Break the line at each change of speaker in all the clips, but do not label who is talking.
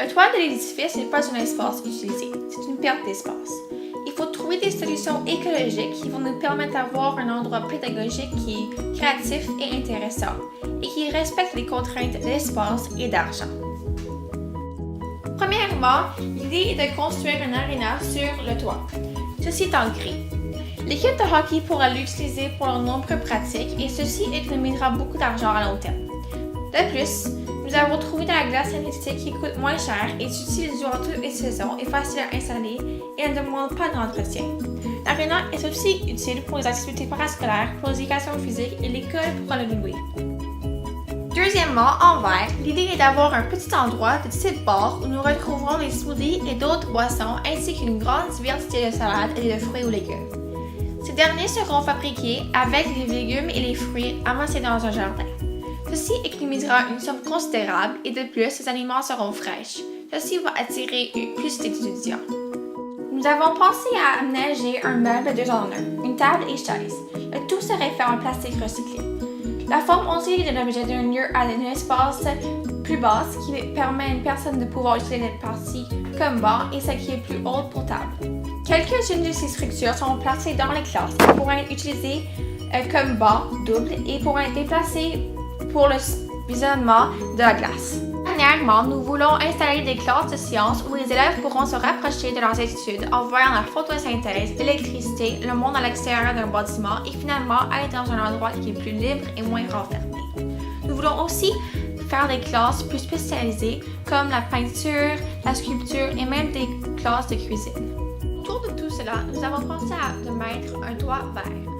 Le toit de l'édifice n'est pas un espace utilisé, c'est une perte d'espace. Il faut trouver des solutions écologiques qui vont nous permettre d'avoir un endroit pédagogique qui est créatif et intéressant et qui respecte les contraintes d'espace et d'argent. Premièrement, l'idée est de construire une aréna sur le toit. Ceci est en gris. L'équipe de hockey pourra l'utiliser pour leurs nombreuses pratiques et ceci économisera beaucoup d'argent à long terme. De plus, nous avons trouvé de la glace synthétique qui coûte moins cher et s'utilise durant toutes les saisons, est facile à installer et ne demande pas d'entretien. L'aréna est aussi utile pour les activités parascolaires, pour l'éducation physique et l'école pourra le louer. Deuxièmement, en vert, l'idée est d'avoir un petit endroit de type bar où nous retrouverons des smoothies et d'autres boissons ainsi qu'une grande diversité de salades et de fruits ou légumes. Ces derniers seront fabriqués avec les légumes et les fruits amassés dans un jardin. Ceci économisera une somme considérable et de plus, ces aliments seront fraîches. Ceci va attirer plus d'étudiants. Nous avons pensé à aménager un meuble 2 en 1, une table et chaise. Le tout serait fait en plastique recyclé. La forme ondulée de l'objet d'un lieu à un espace plus basse qui permet à une personne de pouvoir utiliser cette partie comme banc et celle qui est plus haute pour table. Quelques-unes de ces structures sont placées dans les classes et pourront être utilisées comme banc double et pourront être déplacées pour le visionnement de la glace. Dernièrement, nous voulons installer des classes de sciences où les élèves pourront se rapprocher de leurs études en voyant la photosynthèse, l'électricité, le monde à l'extérieur d'un bâtiment et finalement être dans un endroit qui est plus libre et moins renfermé. Nous voulons aussi faire des classes plus spécialisées comme la peinture, la sculpture et même des classes de cuisine. Autour de tout cela, nous avons pensé à mettre un toit vert.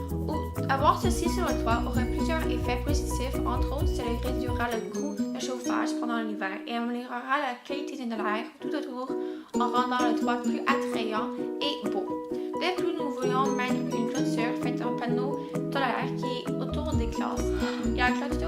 Avoir ceci sur le toit aurait plusieurs effets positifs, entre autres, cela réduira le coût de chauffage pendant l'hiver et améliorera la qualité de l'air tout autour en rendant le toit plus attrayant et beau. De plus, nous voulions mettre une clôture faite en panneaux solaires qui est autour des classes et la clôture